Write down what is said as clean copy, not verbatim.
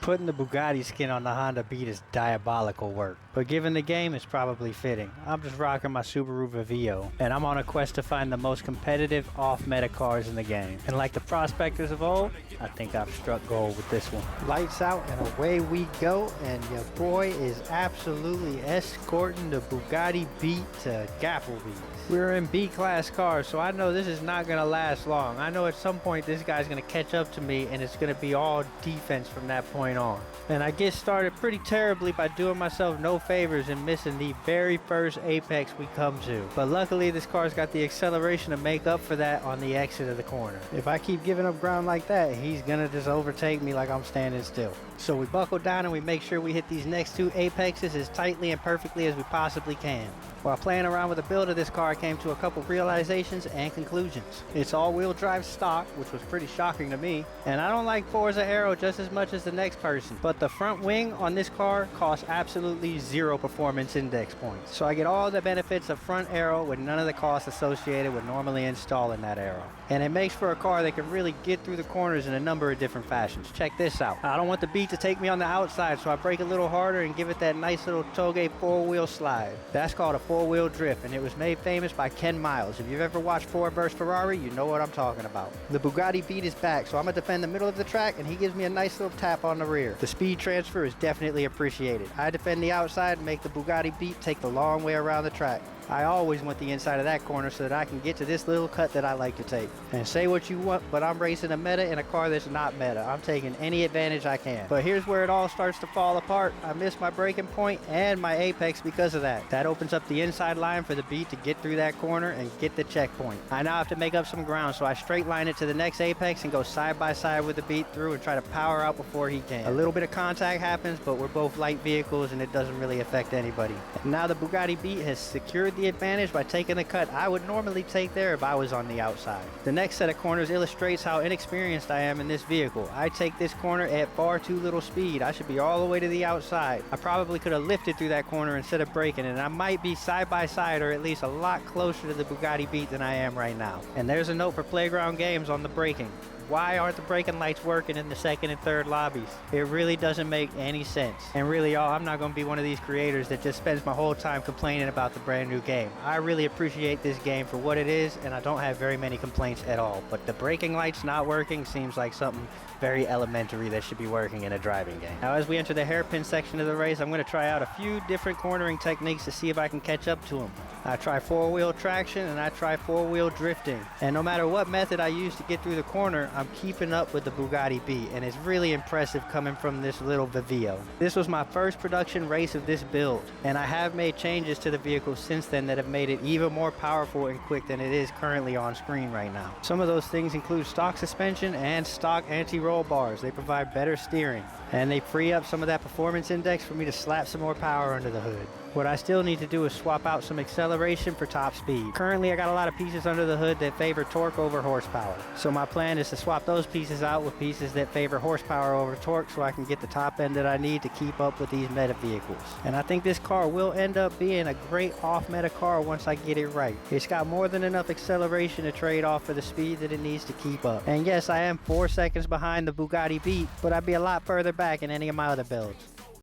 Putting the Bugatti skin on the Honda Beat is diabolical work, but given the game, it's probably fitting. I'm just rocking my Subaru Vivio, and I'm on a quest to find the most competitive off-meta cars in the game. And like the prospectors of old, I think I've struck gold with this one. Lights out and away we go, and your boy is absolutely escorting the Bugatti Beat to Gapplebee's. We're in B-class cars, so I know this is not going to last long. I know at some point this guy's going to catch up to me, and it's going to be all defense from that point on. And I get started pretty terribly by doing myself no favors and missing the very first apex we come to. But luckily this car's got the acceleration to make up for that on the exit of the corner. If I keep giving up ground like that, he's going to just overtake me like I'm standing still. So we buckle down and we make sure we hit these next two apexes as tightly and perfectly as we possibly can. While playing around with the build of this car, I came to a couple realizations and conclusions. It's all-wheel drive stock, which was pretty shocking to me, and I don't like Forza Aero just as much as the next person, but the front wing on this car costs absolutely 0 performance index points. So I get all the benefits of front aero with none of the costs associated with normally installing that aero. And it makes for a car that can really get through the corners in a number of different fashions. Check this out. I don't want the Beat to take me on the outside, so I brake a little harder and give it that nice little Toge 4-wheel slide. That's called a 4-wheel drift, and it was made famous by Ken Miles. If you've ever watched Ford vs Ferrari, you know what I'm talking about. The Bugatti Beat is back, so I'm gonna defend the middle of the track, and he gives me a nice little tap on the rear. The speed transfer is definitely appreciated. I defend the outside and make the Bugatti Beat take the long way around the track. I always want the inside of that corner so that I can get to this little cut that I like to take. And say what you want, but I'm racing a meta in a car that's not meta. I'm taking any advantage I can. But here's where it all starts to fall apart. I missed my braking point and my apex because of that. That opens up the inside line for the Beat to get through that corner and get the checkpoint. I now have to make up some ground, so I straight line it to the next apex and go side by side with the Beat through and try to power out before he can. A little bit of contact happens, but we're both light vehicles and it doesn't really affect anybody. And now the Bugatti Beat has secured the advantage by taking the cut I would normally take there if I was on the outside. The next set of corners illustrates how inexperienced I am in this vehicle. I take this corner at far too little speed. I should be all the way to the outside. I probably could have lifted through that corner instead of braking, and I might be side by side or at least a lot closer to the Bugatti Beat than I am right now. And there's a note for Playground Games on the braking. Why aren't the braking lights working in the second and third lobbies? It really doesn't make any sense. And really, y'all, I'm not going to be one of these creators that just spends my whole time complaining about the brand new game. I really appreciate this game for what it is, and I don't have very many complaints at all. But the braking lights not working seems like something very elementary that should be working in a driving game. Now, as we enter the hairpin section of the race, I'm going to try out a few different cornering techniques to see if I can catch up to them. I try 4-wheel traction and I try 4-wheel drifting. And no matter what method I use to get through the corner, I'm keeping up with the Bugatti Beat, and it's really impressive coming from this little Vivio. This was my first production race of this build, and I have made changes to the vehicle since then that have made it even more powerful and quick than it is currently on screen right now. Some of those things include stock suspension and stock anti-roll bars. They provide better steering, and they free up some of that performance index for me to slap some more power under the hood. What I still need to do is swap out some acceleration for top speed. Currently, I got a lot of pieces under the hood that favor torque over horsepower. So my plan is to swap those pieces out with pieces that favor horsepower over torque so I can get the top end that I need to keep up with these meta vehicles. And I think this car will end up being a great off-meta car once I get it right. It's got more than enough acceleration to trade off for the speed that it needs to keep up. And yes, I am 4 seconds behind the Bugatti Beat, but I'd be a lot further back in any of my other builds.